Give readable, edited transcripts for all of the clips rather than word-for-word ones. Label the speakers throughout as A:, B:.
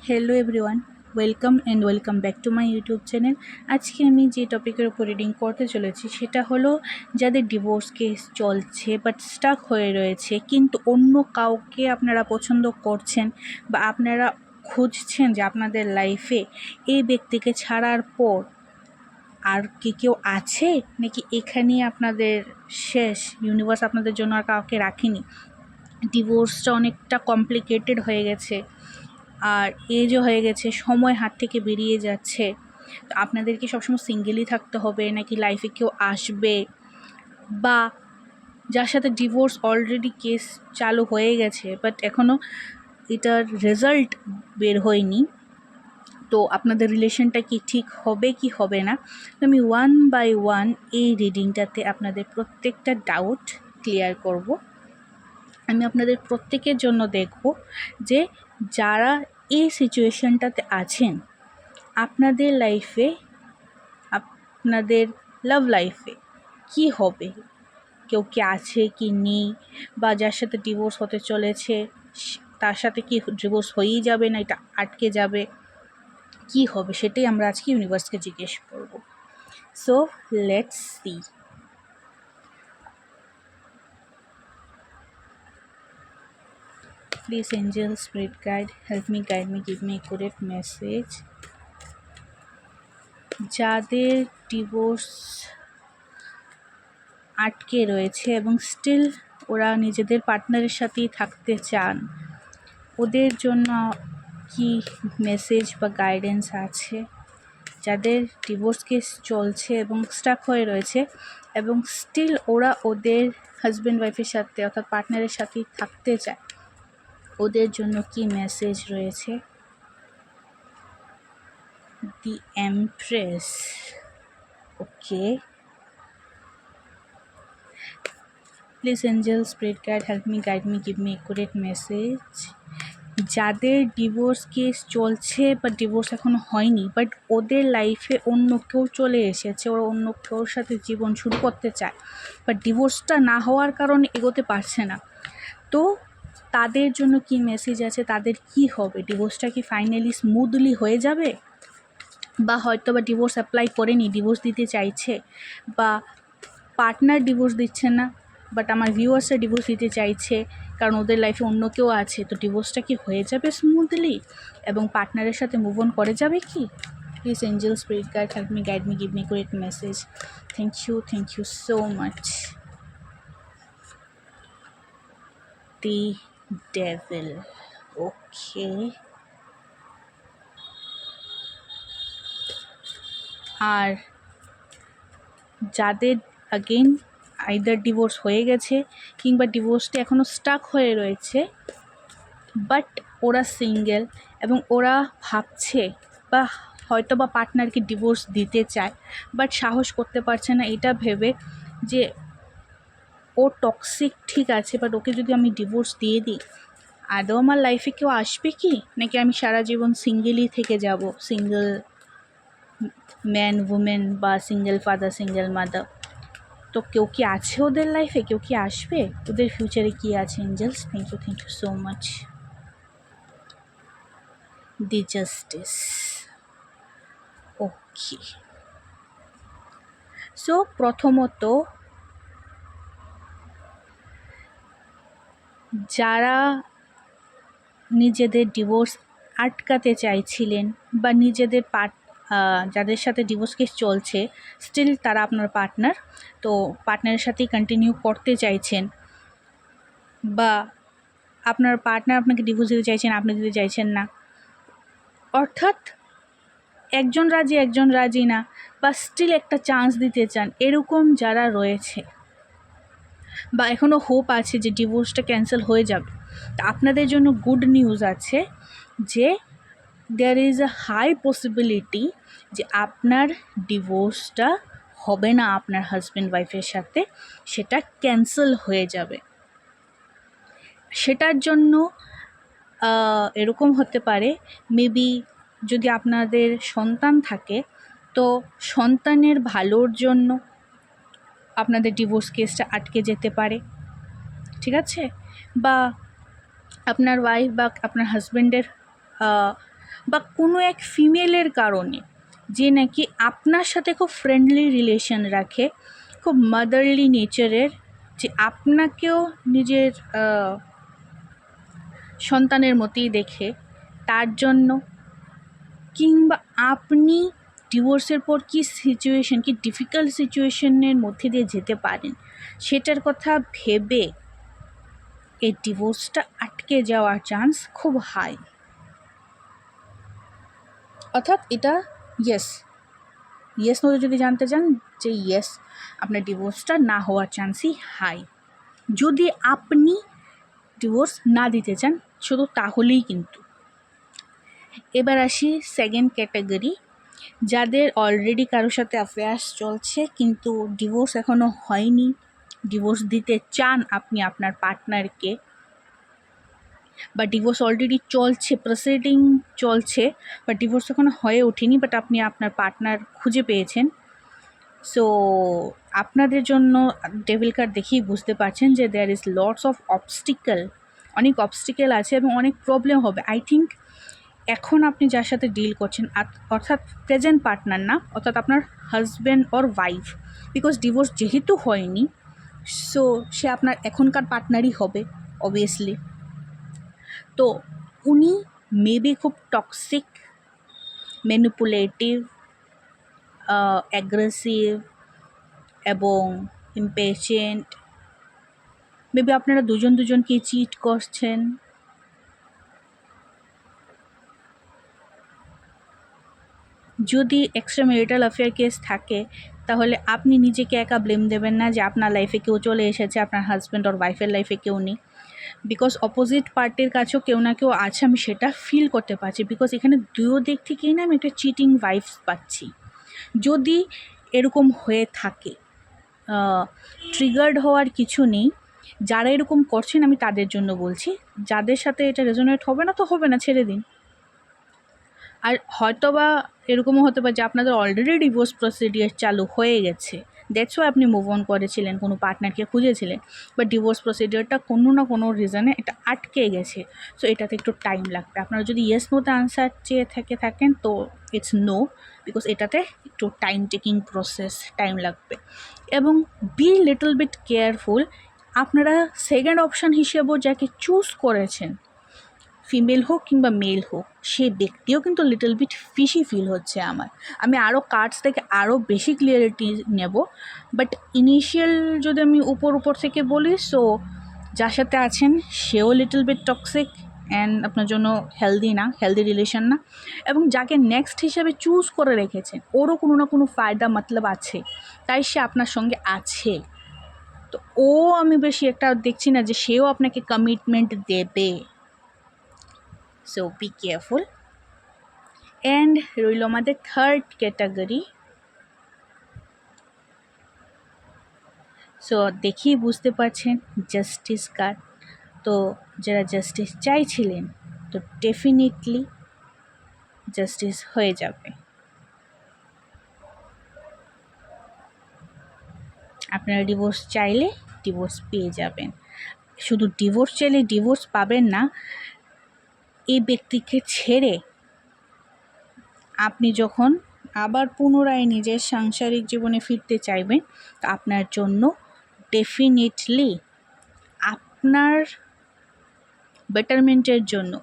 A: Hello everyone, welcome back to my YouTube channel. আজকে আমি যে টপিকের উপর রিডিং করতে চলেছি সেটা হলো যাদের ডিভোর্স কেস চলছে বাট স্টাক হয়ে রয়েছে, কিন্তু অন্য কাউকে আপনারা পছন্দ করছেন বা আপনারা খুঁজছেন যে আপনাদের লাইফে এই ব্যক্তিকে ছাড়ার পর আর কি কেউ আছে নাকি এখানেই আপনাদের শেষ, ইউনিভার্স আপনাদের জন্য আর কাউকে রাখেনি। ডিভোর্সটা অনেকটা কমপ্লিকেটেড হয়ে গেছে, আর এজও হয়ে গেছে, সময় হাত থেকে বেরিয়ে যাচ্ছে। তো আপনাদের কি সবসময় সিঙ্গেলই থাকতে হবে নাকি লাইফে কেউ আসবে, বা যার সাথে ডিভোর্স অলরেডি কেস চালু হয়ে গেছে বাট এখনও এটার রেজাল্ট বের হয়নি, তো আপনাদের রিলেশনটা কি ঠিক হবে কি হবে না। তো আমি ওয়ান বাই ওয়ান এই রিডিংটাতে আপনাদের প্রত্যেকটা ডাউট ক্লিয়ার করব। আমি আপনাদের প্রত্যেকের জন্য দেখব যে যারা এই সিচুয়েশনটাতে আছেন, আপনাদের লাইফে, আপনাদের লাভ লাইফে কি হবে, কেউ কি আছে কি নেই, বা যার সাথে ডিভোর্স হতে চলেছে তার সাথে কি ডিভোর্স হয়েই যাবে না এটা আটকে যাবে, কি হবে, সেটাই আমরা আজকে ইউনিভার্সকে জিজ্ঞেস করব। So let's see. Please angel, spirit guide, help me, guide me, give me accurate message. যাদের ডিভোর্স আটকে রয়েছে এবং স্টিল ওরা নিজেদের পার্টনারের সাথেই থাকতে চান, ওদের জন্য কি মেসেজ বা গাইডেন্স আছে? যাদের ডিভোর্স কেস চলছে এবং স্টাক হয়ে রয়েছে এবং স্টিল ওরা ওদের হাজব্যান্ড ওয়াইফের সাথে অর্থাৎ পার্টনারের সাথেই থাকতে চায়, ওদের জন্য কি মেসেজ রয়েছে? The empress. Okay, please angel, spirit guide, help me, guide me, give me accurate message. যাদের ডিভোর্স কেস চলছে বা ডিভোর্স এখনও হয়নি বাট ওদের লাইফে অন্য কেউ চলে এসেছে, ওরা অন্য কেউর সাথে জীবন শুরু করতে চায় বাট ডিভোর্সটা না হওয়ার কারণে এগোতে পারছে না, তো তাদের জন্য কি মেসেজ আছে? তাদের কি হবে? ডিভোর্সটা কি ফাইনালি স্মুথলি হয়ে যাবে, বা হয়তো বা ডিভোর্স অ্যাপ্লাই করেনি, ডিভোর্স দিতে চাইছে, বা পার্টনার ডিভোর্স দিচ্ছে না বাট আমার ভিউয়ার্সরা ডিভোর্স দিতে চাইছে কারণ ওদের লাইফে অন্য কেউ আছে, তো ডিভোর্সটা কি হয়ে যাবে স্মুথলি এবং পার্টনারের সাথে মুভ অন করে যাবে কি? Please angel, spirit guide, help me, guide me, give me great message. Thank you so much. The devil. Okay, আর যাদের আগেন আইদার ডিভোর্স হয়ে গেছে কিংবা ডিভোর্সটা এখনও স্টাক হয়ে রয়েছে বাট ওরা সিঙ্গেল এবং ওরা ভাবছে বা হয়তো বা পার্টনারকে ডিভোর্স দিতে চায় বাট সাহস করতে পারছে না, এটা ভেবে যে ও টক্সিক ঠিক আছে বাট ওকে যদি আমি ডিভোর্স দিয়ে দিই আদৌ আমার লাইফে কেউ আসবে কি, নাকি আমি সারা জীবন সিঙ্গেলই থেকে যাব, সিঙ্গেল ম্যান উমেন বা সিঙ্গেল ফাদার সিঙ্গেল মাদার। তো কেউ কি আছে ওদের লাইফে, কেউ কি আসবে, ওদের ফিউচারে কি আছে? Angels, thank you so much. The justice. Okay, so প্রথমত যারা নিজেদের ডিভোর্স আটকাতে চাইছিলেন বা নিজেদের যাদের সাথে ডিভোর্স কেস চলছে স্টিল তারা আপনার পার্টনার, তো পার্টনারের সাথেই কন্টিনিউ করতে চাইছেন, বা আপনার পার্টনার আপনাকে ডিভোর্স দিতে চাইছেন, আপনি দিতে চাইছেন না, অর্থাৎ একজন রাজি না, বা স্টিল একটা চান্স দিতে চান, এরকম যারা রয়েছে বা এখনও হোপ আছে যে ডিভোর্সটা ক্যান্সেল হয়ে যাবে, তা আপনাদের জন্য গুড নিউজ আছে যে there is a high possibility যে আপনার ডিভোর্সটা হবে না আপনার হাজব্যান্ড ওয়াইফের সাথে, সেটা ক্যান্সেল হয়ে যাবে। সেটার জন্য এরকম হতে পারে, মেবি যদি আপনাদের সন্তান থাকে তো সন্তানের ভালোর জন্য আপনাদের ডিভোর্স কেসটা আটকে যেতে পারে, ঠিক আছে, বা আপনার ওয়াইফ বা আপনার হাজব্যান্ডের বা কোনো এক ফিমেলের কারণে, যে নাকি আপনার সাথে খুব ফ্রেন্ডলি রিলেশন রাখে, খুব মাদারলি নেচারের, যে আপনাকেও নিজের সন্তানের মতোই দেখে, তার জন্য, কিংবা আপনি ডিভোর্সের পর কী সিচুয়েশন, কি ডিফিকাল্ট সিচুয়েশনের মধ্যে দিয়ে যেতে পারেন, সেটার কথা ভেবে এই ডিভোর্সটা আটকে যাওয়ার চান্স খুব হাই। অর্থাৎ এটা ইয়েস নোতে যদি জানতে চান, যে ইয়েস, আপনার ডিভোর্সটা না হওয়ার চান্সই হাই। যদি আপনি ডিভোর্স না দিতে চান শুধু তাহলেই কিন্তু। এবার আসি সেকেন্ড ক্যাটাগরি, যাদের অলরেডি কারোর সাথে অ্যাফেয়ার্স চলছে কিন্তু ডিভোর্স এখনও হয়নি, ডিভোর্স দিতে চান আপনি আপনার পার্টনারকে, বা ডিভোর্স অলরেডি চলছে, প্রসিডিং চলছে, বা ডিভোর্স এখনও হয়ে ওঠেনি, বাট আপনি আপনার পার্টনার খুঁজে পেয়েছেন। সো আপনাদের জন্য ডেভিল কার্ড দেখেই বুঝতে পারছেন যে দেয়ার ইজ লটস অফ অনেক অবস্টিকেল আছে এবং অনেক প্রবলেম হবে। আই থিঙ্ক এখন আপনি যার সাথে ডিল করছেন, অর্থাৎ প্রেজেন্ট পার্টনার না, অর্থাৎ আপনার husband or wife, because divorce যেহেতু হয়নি, সো সে আপনার এখনকার পার্টনারই হবে অবভিয়াসলি। তো উনি মেবি খুব টক্সিক, ম্যানিপুলেটিভ, অ্যাগ্রেসিভ এবং ইমপেশেন্ট। মেবি আপনারা দুজনকে চিট করছেন। যদি এক্সট্রা ম্যারিটাল অ্যাফেয়ার কেস থাকে, তাহলে আপনি নিজেকে একা ব্লেম দেবেন না যে আপনার লাইফে কেউ চলে এসেছে, আপনার হাজব্যান্ড ওর ওয়াইফের লাইফে কেউ নেই। বিকজ অপোজিট পার্টির কাছেও কেউ না কেউ আছে, আমি সেটা ফিল করতে পারছি। বিকজ এখানে দুই দিক থেকেই না আমি একটা চিটিং ভাইবস পাচ্ছি। যদি এরকম হয়ে থাকে, ট্রিগার্ড হওয়ার কিছু নেই। যারা এরকম করছেন আমি তাদের জন্য বলছি, যাদের সাথে এটা রেজোনেট হবে না তো হবে না, ছেড়ে দিন। আর হয়তো বা এরকমও হতে পারে যে আপনাদের অলরেডি ডিভোর্স প্রসিডিওর চালু হয়ে গেছে, দ্যাটস ওয়াই আপনি মুভ অন করেছিলেন, কোনো পার্টনারকে খুঁজেছিলেন, বাট ডিভোর্স প্রসিডিওরটা কোনো না কোনো রিজনে এটা আটকে গেছে। সো এটাতে একটু টাইম লাগবে। আপনারা যদি ইয়েস নোতে আনসার চেয়ে থাকেন তো ইটস নো, বিকজ এটাতে একটু টাইম টেকিং প্রসেস, টাইম লাগবে। এবং বি লিটল বিট কেয়ারফুল। আপনারা সেকেন্ড অপশান হিসেবেও যাকে চুজ করেছেন, ফিমেল হোক কিংবা মেল হোক, সে ব্যক্তিও কিন্তু লিটল বিট ফিশি ফিল হচ্ছে আমার। আমি আরও কার্ডস থেকে আরও বেশি ক্লিয়ারিটি নেব, বাট ইনিশিয়াল যদি আমি উপর থেকে বলি, সো যার সাথে আছেন সেও লিটল বিট টক্সিক অ্যান্ড আপনার জন্য হেলদি রিলেশন না। এবং যাকে নেক্সট হিসাবে চুজ করে রেখেছেন, ওরও কোনো না কোনো ফায়দা মতলব আছে, তাই সে আপনার সঙ্গে আছে। তো আমি বেশি একটা দেখছি না যে সেও আপনাকে কমিটমেন্ট দেবে। So be careful. অ্যান্ড রইল আমাদের থার্ড ক্যাটাগরি। সো দেখেই বুঝতে পারছেন জাস্টিস কার্ড। তো যারা জাস্টিস চাইছিলেন, তো ডেফিনেটলি জাস্টিস হয়ে যাবে। আপনারা ডিভোর্স চাইলে ডিভোর্স পেয়ে যাবেন। শুধু ডিভোর্স চাইলে ডিভোর্স পাবেন না, এই ব্যক্তিকে ছেড়ে আপনি যখন আবার পুনরায় নিজের সাংসারিক জীবনে ফিরতে চাইবেন, আপনার জন্য ডেফিনেটলি আপনার বেটারমেন্টের জন্য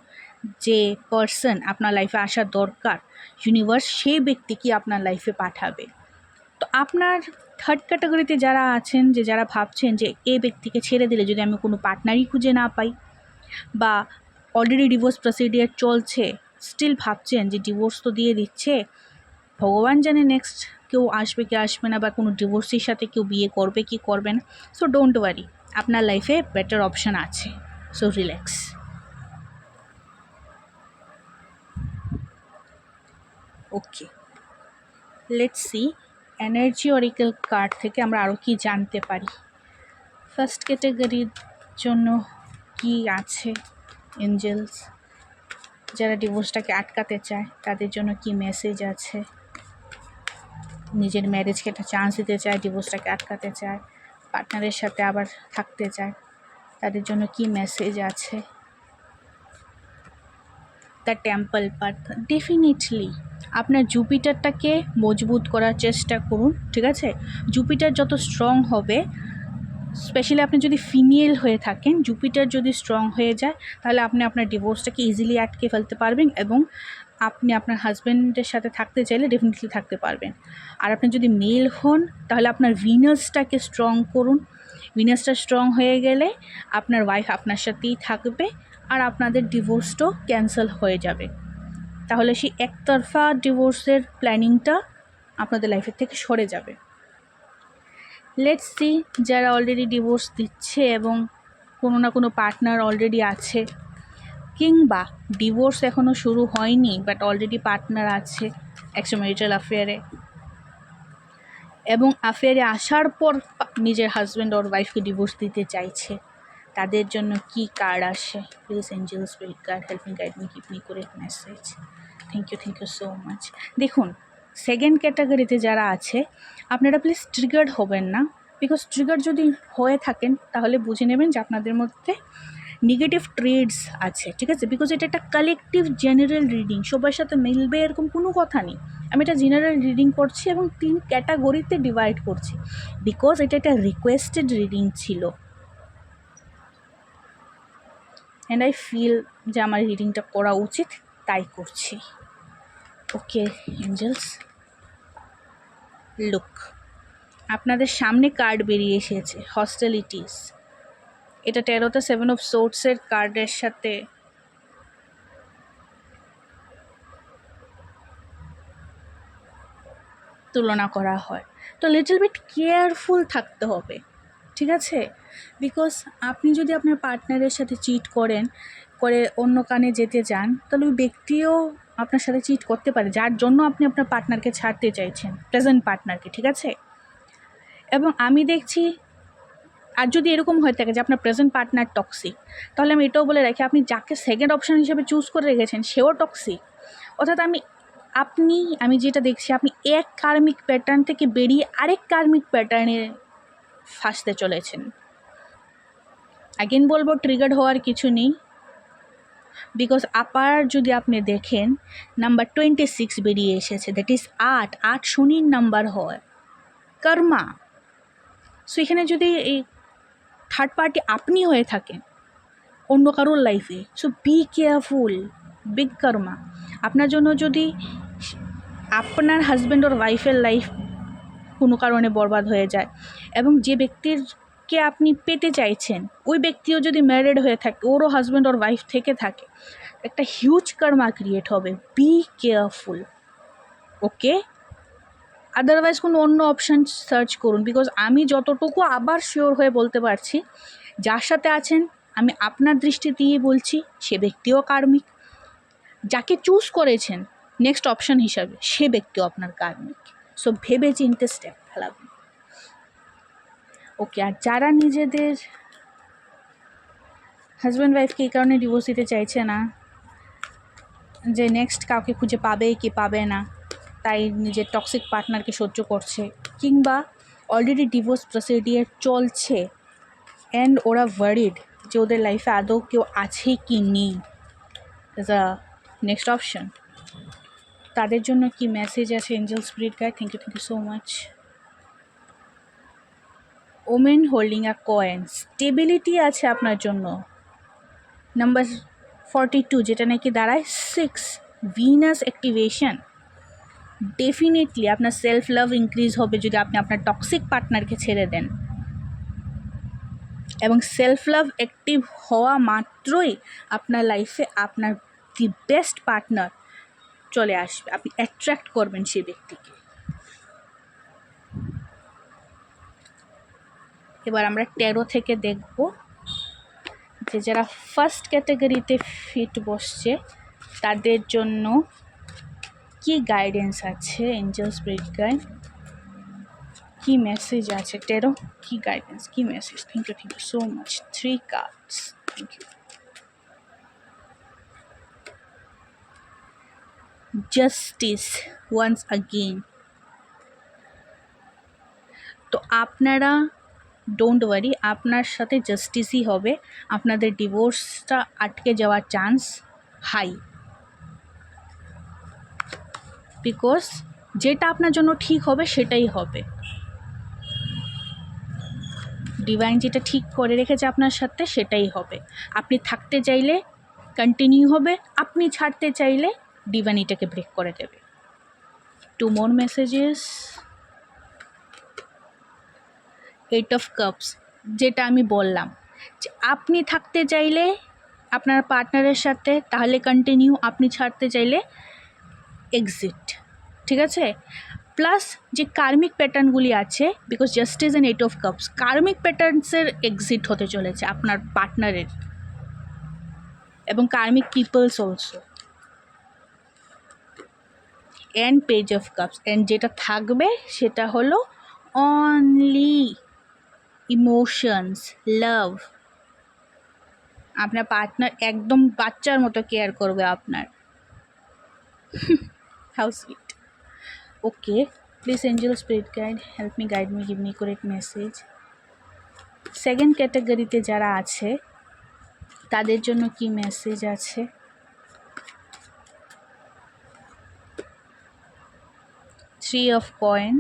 A: যে পার্সন আপনার লাইফে আসা দরকার, ইউনিভার্স সেই ব্যক্তিকে আপনার লাইফে পাঠাবে। তো আপনার থার্ড ক্যাটাগরিতে যারা আছেন, যে যারা ভাবছেন যে এই ব্যক্তিকে ছেড়ে দিলে যদি আমি কোনো পার্টনারই খুঁজে না পাই, বা অলরেডি ডিভোর্স প্রসিডিওর চলছে, স্টিল ভাবছেন যে ডিভোর্স তো দিয়ে দিচ্ছে, ভগবান জানে নেক্সট কেউ আসবে কি আসবে না, বা কোনো ডিভোর্সির সাথে কেউ বিয়ে করবে কি করবে না। সো ডোন্ট ওয়ারি, আপনার লাইফে বেটার অপশান আছে। So relax. Okay, let's see energy oracle card থেকে আমরা আরও কি জানতে পারি। ফার্স্ট ক্যাটাগরির জন্য কি আছে এঞ্জেলস, যারা ডিভোর্সটাকে আটকাতে চায় তাদের জন্য কি মেসেজ আছে, নিজের ম্যারেজকে একটা চান্স দিতে চায়, ডিভোর্সটাকে আটকাতে চায়, পার্টনারের সাথে আবার থাকতে চায়, তাদের জন্য কি মেসেজ আছে। দ্য টেম্পল পাথ, ডেফিনেটলি আপনার জুপিটারটাকে মজবুত করার চেষ্টা করুন, ঠিক আছে? জুপিটার যত স্ট্রং হবে, স্পেশালি আপনি যদি ফিমেল হয়ে থাকেন, জুপিটার যদি স্ট্রং হয়ে যায় তাহলে আপনি আপনার ডিভোর্সটাকে ইজিলি আটকে ফেলতে পারবেন এবং আপনি আপনার হাজব্যান্ডের সাথে থাকতে চাইলে ডেফিনেটলি থাকতে পারবেন। আর আপনি যদি মেল হন তাহলে আপনার ভিনাসটাকে স্ট্রং করুন। ভিনাসটা স্ট্রং হয়ে গেলে আপনার ওয়াইফ আপনার সাথেই থাকবে আর আপনাদের ডিভোর্সটাও ক্যান্সেল হয়ে যাবে। তাহলে সেই একতরফা ডিভোর্সের প্ল্যানিংটা আপনাদের লাইফের থেকে সরে যাবে। লেটস সি, যারা অলরেডি ডিভোর্স দিচ্ছে এবং কোনো না কোনো পার্টনার অলরেডি আছে, কিংবা ডিভোর্স এখনও শুরু হয়নি বাট অলরেডি পার্টনার আছে এক্সট্রাম্যারিটাল অ্যাফেয়ারে, এবং অ্যাফেয়ারে আসার পর নিজের হাজব্যান্ড ওর ওয়াইফকে ডিভোর্স দিতে চাইছে, তাদের জন্য কি কার্ড আসে? Please angel spirit guide help me guide me keep me করে message. Thank you so much. দেখুন, সেকেন্ড ক্যাটাগরিতে যারা আছে আপনারা প্লিজ ট্রিগার্ড হবেন না, বিকজ ট্রিগার যদি হয়ে থাকেন তাহলে বুঝে নেবেন যে আপনাদের মধ্যে নেগেটিভ ট্রেডস আছে, ঠিক আছে? বিকজ এটা একটা কালেকটিভ জেনারেল রিডিং, সবার সাথে মিলবে এরকম কোনো কথা নেই। আমি এটা জেনারেল রিডিং করছি এবং 3 ক্যাটাগরিতে ডিভাইড করছি বিকজ এটা একটা রিকোয়েস্টেড রিডিং ছিল অ্যান্ড আই ফিল যে আমার রিডিংটা করা উচিত, তাই করছি। ওকে এঞ্জেলস, লুক, আপনাদের সামনে কার্ড বেরিয়ে এসেছে হস্টিলিটিস। এটা ট্যারোতে 7 অফ সোর্ডসের কার্ডের সাথে তুলনা করা হয়। তো লিটল বিট কেয়ারফুল থাকতে হবে, ঠিক আছে? বিকজ আপনি যদি আপনার পার্টনারের সাথে চিট করে অন্য কানে যেতে চান, তাহলে ওই ব্যক্তিও আপনার সাথে চিট করতে পারে, যার জন্য আপনি আপনার পার্টনারকে ছাড়তে চাইছেন, প্রেজেন্ট পার্টনারকে, ঠিক আছে? এবং আমি দেখছি, আর যদি এরকম হয়ে থাকে যে আপনার প্রেজেন্ট পার্টনার টক্সিক, তাহলে আমি এটাও বলে রাখি আপনি যাকে সেকেন্ড অপশান হিসেবে চুজ করে রেখেছেন সেও টক্সিক। অর্থাৎ আমি যেটা দেখছি, আপনি এক কার্মিক প্যাটার্ন থেকে বেরিয়ে আরেক কার্মিক প্যাটার্নে ফাঁসতে চলেছেন। অ্যাগেন বলবো, ট্রিগার্ড হওয়ার কিছু নেই, বিকজ আপার যদি আপনি দেখেন নাম্বার 26 বেরিয়ে এসেছে, দ্যাট ইজ 8 শনির নাম্বার হয়, কর্মা। সো এখানে যদি এই থার্ড পার্টি আপনি হয়ে থাকেন অন্য কারোর লাইফে, সো বি কেয়ারফুল, বিগ কর্মা। আপনার জন্য যদি আপনার হাজব্যান্ড ওর ওয়াইফের লাইফ কোনো কারণে বরবাদ হয়ে যায় এবং যে ব্যক্তিরকে আপনি পেতে চাইছেন ওই ব্যক্তিও যদি ম্যারিড হয়ে থাকে, ওরও হাজব্যান্ড ওর ওয়াইফ থেকে থাকে, একটা হিউজ কর্মা ক্রিয়েট হবে। Be careful, okay? আদারওয়াইজ কোনো অন্য অপশান সার্চ করুন, বিকজ আমি যতটুকু আবার শিওর হয়ে বলতে পারছি, যার সাথে আছেন আমি আপনার দৃষ্টি দিয়ে বলছি সে ব্যক্তিও কার্মিক, যাকে চুজ করেছেন নেক্সট অপশান হিসাবে সে ব্যক্তিও আপনার কার্মিক। সো ভেবে চিনতে স্টেপ ফেলাবেন, ওকে? আর যারা নিজেদের হাজব্যান্ড ওয়াইফকে এই কারণে ডিভোর্স দিতে চাইছে না যে নেক্সট কাউকে খুঁজে পাবে কি পাবে না, তাই নিজের টক্সিক পার্টনারকে সহ্য করছে, কিংবা অলরেডি ডিভোর্স প্রসিডিওর চলছে অ্যান্ড ওরা ওয়ারিড যে ওদের লাইফে আদৌ কেউ আছে কি নেই, ইজ আ নেক্সট অপশন। তাদের জন্য কি মেসেজ আছে angel spirit guide? Thank you so much. Women holding a coin, stability আছে আপনার জন্য। নাম্বার 42 যেটা নাকি দাঁড়ায় 6, ভিনাস অ্যাক্টিভেশন। ডেফিনেটলি আপনার সেলফ লাভ ইনক্রিজ হবে যদি আপনি আপনার টক্সিক পার্টনারকে ছেড়ে দেন, এবং সেলফ লাভ অ্যাক্টিভ হওয়া মাত্রই আপনার লাইফে আপনার দি বেস্ট পার্টনার চলে আসবে, আপনি অ্যাট্রাক্ট করবেন সেই ব্যক্তিকে। এবার আমরা ট্যারো থেকে দেখব যে যারা ফার্স্ট ক্যাটাগরিতে ফিট বসছে তাদের জন্য কি গাইডেন্স আছে, এঞ্জেল স্পিরিট গাইড কি মেসেজ আছে, ট্যারো কি গাইডেন্স, কি message? Thank you so much. 3 cards, thank you. Justice once again. তো আপনারা ডোন্ট ওয়ারি, আপনার সাথে জাস্টিসই হবে, আপনাদের ডিভোর্সটা আটকে যাওয়ার চান্স হাই। বিকজ যেটা আপনার জন্য ঠিক হবে সেটাই হবে। ডিভাইন যেটা ঠিক করে রেখেছে আপনার সাথে সেটাই হবে। আপনি থাকতে চাইলে কন্টিনিউ হবে, আপনি ছাড়তে চাইলে ডিভাইন এটাকে ব্রেক করে দেবে। 2 more messages. 8 of cups, যেটা আমি বললাম যে আপনি থাকতে চাইলে আপনার পার্টনারের সাথে তাহলে কন্টিনিউ, আপনি ছাড়তে চাইলে এক্সিট, ঠিক আছে। প্লাস যে কার্মিক প্যাটার্নগুলি আছে, because justice and 8 of cups, karmic প্যাটার্নসের এক্সিট হতে চলেছে আপনার পার্টনারের, এবং karmic peoples also, and page of cups. And যেটা থাকবে সেটা হলো অনলি ইমোশনস, লাভ। আপনার পার্টনার একদম বাচ্চার মতো কেয়ার করবে আপনার। How sweet. Okay, please angel spirit guide help me, guide me, give me correct message. Second ক্যাটাগরিতে যারা আছে তাদের জন্য কি মেসেজ আছে? Three of coin,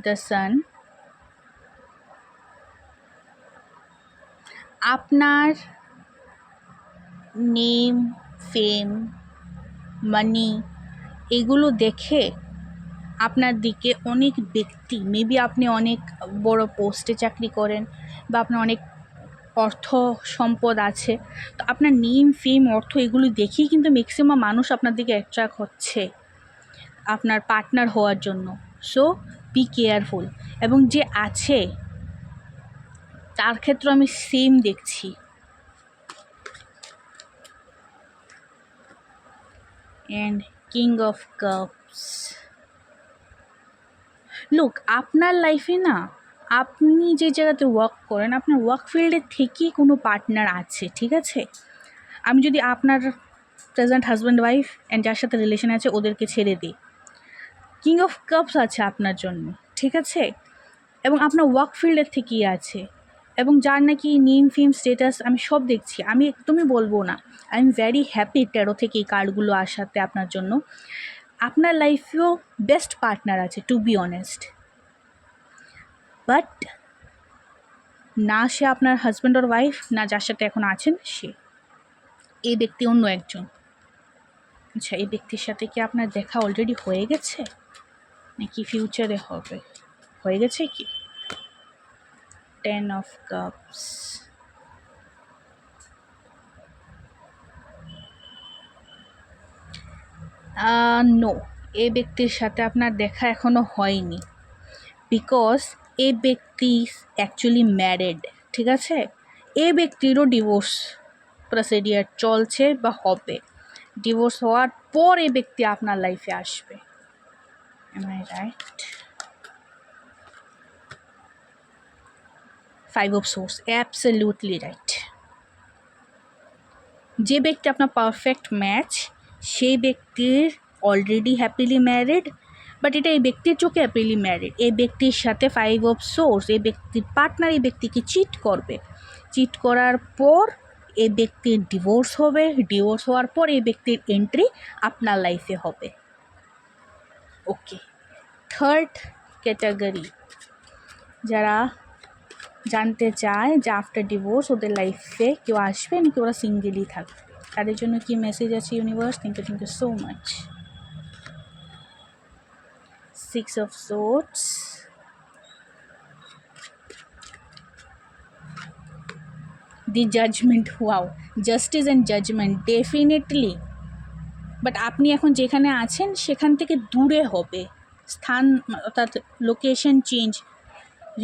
A: the sun. আপনার নেম, ফেম, মানি এগুলো দেখে আপনার দিকে অনেক ব্যক্তি, মেবি আপনি অনেক বড় পোস্টে চাকরি করেন বা আপনার অনেক অর্থ সম্পদ আছে, তো আপনার নেম, ফেম, অর্থ এগুলো দেখেই কিন্তু ম্যাক্সিমাম মানুষ আপনার দিকে অ্যাট্রাক্ট হচ্ছে আপনার পার্টনার হওয়ার জন্য। So be careful. এবং যে আছে তার ক্ষেত্রে আমি সেম দেখছি। And king of cups. Look, আপনার লাইফে না, আপনি যে জায়গাতে ওয়ার্ক করেন আপনার ওয়ার্ক ফিল্ডের থেকেই কোনো পার্টনার আছে, ঠিক আছে। আমি যদি আপনার প্রেজেন্ট হাজব্যান্ড ওয়াইফ অ্যান্ড যার সাথে রিলেশন আছে ওদেরকে ছেড়ে দিই, কিং অফ কাপস আছে আপনার জন্য, ঠিক আছে। এবং আপনার ওয়ার্ক ফিল্ডের থেকেই আছে, এবং যার নাকি নেম, ফেম, স্টেটাস আমি সব দেখছি, আমি একদমই বলবো না। আই এম ভেরি হ্যাপি 13 থেকে এই কার্ডগুলো আসাতে আপনার জন্য। আপনার লাইফেও বেস্ট পার্টনার আছে, টু বি অনেস্ট। বাট না সে আপনার হাজব্যান্ড ওর ওয়াইফ, না যার সাথে এখন আছেন সে, এই ব্যক্তি অন্য একজন। আচ্ছা, এই ব্যক্তির সাথে কি আপনার দেখা অলরেডি হয়ে গেছে নাকি ফিউচারে হবে? হয়ে গেছে কি? 10 of cups, নো, এই ব্যক্তির সাথে আপনার দেখা এখনো হয়নি, বিকজ এই ব্যক্তি অ্যাকচুয়ালি ম্যারিড, ঠিক আছে। এই ব্যক্তিরও ডিভোর্স প্রসিডিয়ার চলছে বা হবে। ডিভোর্স হওয়ার পর এই ব্যক্তি আপনার লাইফে আসবে। Am I right? 5 of swords, absolutely right. যে ব্যক্তি আপনার পারফেক্ট ম্যাচ, সেই ব্যক্তির অলরেডি হ্যাপিলি ম্যারিড, বাট এটা এই ব্যক্তির চোখে হ্যাপিলি ম্যারিড। এই ব্যক্তির সাথে 5 of swords, এই ব্যক্তির পার্টনার এই ব্যক্তিকে চিট করবে। চিট করার পর এই ব্যক্তির ডিভোর্স হবে। ডিভোর্স হওয়ার পর এই ব্যক্তির এন্ট্রি আপনার লাইফে হবে। ওকে, থার্ড ক্যাটাগরি যারা জানতে চায় যে আফটার ডিভোর্স ওদের লাইফে কেউ আসবে নাকি ওরা সিঙ্গেলই থাকবে, তাদের জন্য কি মেসেজ আছে universe? Thank you so much. 6 of swords, the judgement. Wow, justice and judgement, definitely. But আপনি এখন যেখানে আছেন সেখান থেকে দূরে হবে স্থান, অর্থাৎ লোকেশন চেঞ্জ,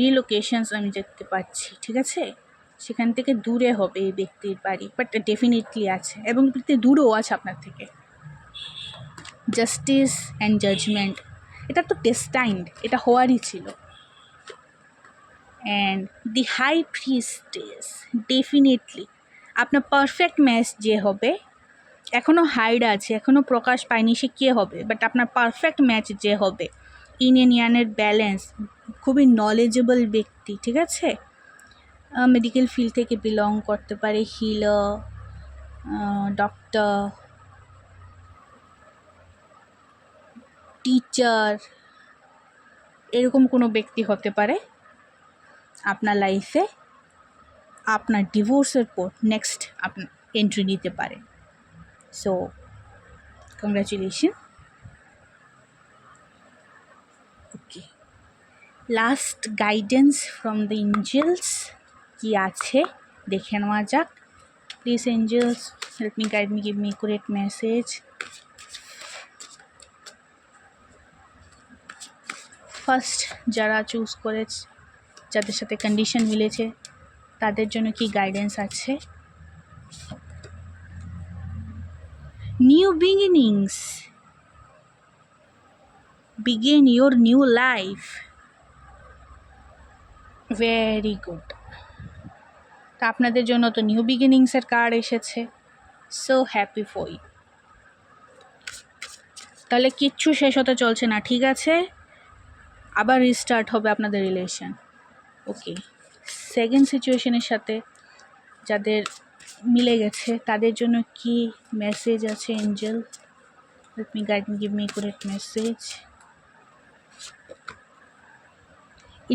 A: রিলোকেশনস আমি দেখতে পাচ্ছি, ঠিক আছে। সেখান থেকে দূরে হবে এই ব্যক্তির বাড়ি, বাট ডেফিনেটলি আছে, এবং ব্যক্তি দূরেও আছে আপনার থেকে। জাস্টিস অ্যান্ড জাজমেন্ট, এটা তো ডেস্টাইন্ড, এটা হওয়ারই ছিল। And the high priestess, definitely আপনার পারফেক্ট ম্যাচ যে হবে, এখনও হাইড আছে, এখনও প্রকাশ পায়নি সে কে হবে, বাট আপনার পারফেক্ট ম্যাচ যে হবে, ইন এন ইয়ানের ব্যালেন্স, খুবই নলেজেবল ব্যক্তি, ঠিক আছে। মেডিকেল ফিল্ড থেকে বিলং করতে পারে, হিলার, ডক্টর, টিচার, এরকম কোনো ব্যক্তি হতে পারে আপনার লাইফে আপনার ডিভোর্সের পর নেক্সট আপনার এন্ট্রি নিতে পারে। So congratulation. Okay, last guidance from the angels কি আছে দেখে নেওয়া যাক। Please angels help me, guide me, give me accurate message. First যারা চুজ করেছে, যাদের সাথে কন্ডিশন মিলেছে, তাদের জন্য কি গাইডেন্স আছে? New beginnings, begin your new life. Very good. তা আপনাদের জন্য তো নিউ বিগিনিংসের কার্ড এসেছে, সো হ্যাপি ফর ইউ। তাহলে কিচ্ছু শেষ হতে চলছে না, ঠিক আছে? আবার রিস্টার্ট হবে আপনাদের রিলেশন। ওকে, সেকেন্ড সিচুয়েশনের সাথে যাদের মিলে গেছে তাদের জন্য কি মেসেজ আছে? Angel help me, guide me, give me accurate message.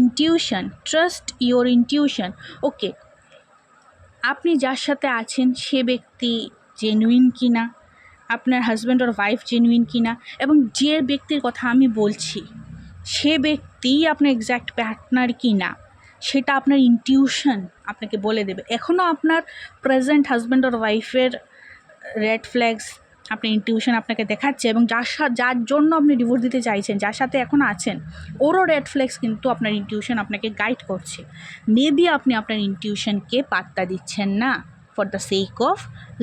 A: Intuition, trust your intuition. Okay, আপনি যার সাথে আছেন সে ব্যক্তি জেনুইন কিনা, আপনার হাজব্যান্ড আর ওয়াইফ জেনুইন কিনা, এবং যে ব্যক্তির কথা আমি বলছি সে ব্যক্তি আপনার এক্স্যাক্ট পার্টনার কিনা, সেটা আপনার ইনটিউশন আপনাকে বলে দেবে। এখনও আপনার প্রেজেন্ট হাজব্যান্ড আর ওয়াইফের রেড ফ্ল্যাগস আপনার ইনটিউশন আপনাকে দেখাচ্ছে, এবং যার জন্য আপনি ডিভোর্স দিতে চাইছেন, যার সাথে এখন আছেন, ওরও রেড ফ্ল্যাগস কিন্তু আপনার ইনটিউশন আপনাকে গাইড করছে। মেবি আপনি আপনার ইনটিউশনকে পাত্তা দিচ্ছেন না for the sake of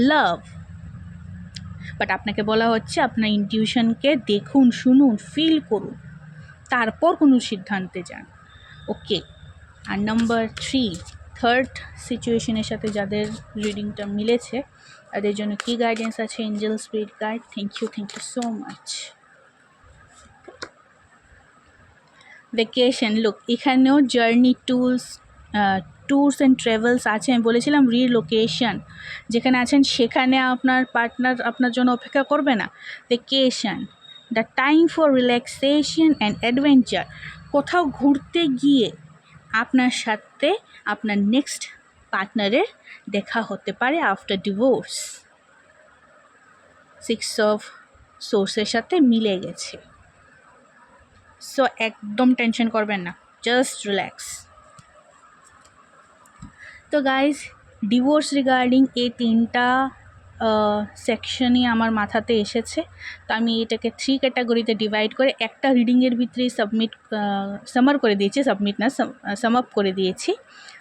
A: love, but আপনাকে বলা হচ্ছে আপনার ইনটিউশনকে দেখুন, শুনুন, ফিল করুন, তারপর কোনো সিদ্ধান্তে যান। ওকে, আর নাম্বার 3, থার্ড সিচুয়েশনের সাথে যাদের রিডিংটা মিলেছে তাদের জন্য কী গাইডেন্স আছে? Angel spirit guide, thank you so much. Vacation, look এখানেও জার্নি ট্যুরস অ্যান্ড ট্রাভেলস আছে। আমি বলেছিলাম রিলোকেশন, যেখানে আছেন সেখানে আপনার পার্টনার আপনার জন্য অপেক্ষা করবে না। Vacation, the time for relaxation and adventure. কোথাও ঘুরতে গিয়ে আপনার সাথে আপনার নেক্সট পার্টনারের দেখা হতে পারে আফটার ডিভোর্স। 6 অফ সোর্সের সাথে মিলে গেছে, সো একদম টেনশন করবেন না, জাস্ট রিল্যাক্স। তো গাইজ, ডিভোর্স রিগার্ডিং এই 3টা সেকশনই আমার মাথাতে এসেছে। তো আমি এটাকে 3 ক্যাটাগরিতে ডিভাইড করে একটা রিডিংয়ের ভিতরেই সামার করে দিয়েছি, সাম আপ করে দিয়েছি।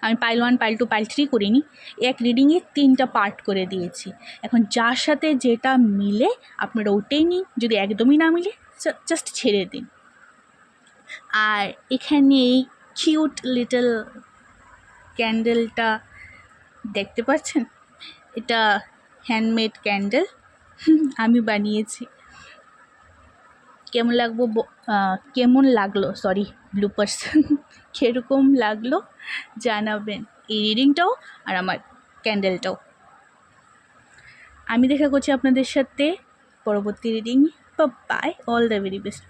A: আমি পাইল 1, পাইল 2, পাইল 3 করিনি, এক রিডিংয়ে 3টা পার্ট করে দিয়েছি। এখন যার সাথে যেটা মিলে আপনারা ওটাই নিন, যদি একদমই না মিলে জাস্ট ছেড়ে দিন। আর এখানে এই কিউট লিটল ক্যান্ডেলটা দেখতে পাচ্ছেন, এটা হ্যান্ডমেড ক্যান্ডেল, আমি বানিয়েছি। কেমন লাগলো সরি ব্লুপার্স কীরকম লাগলো জানাবেন, এই রিডিংটাও আর আমার ক্যান্ডেলটাও। আমি দেখা করছি আপনাদের সাথে পরবর্তী reading. Bye, all the very best.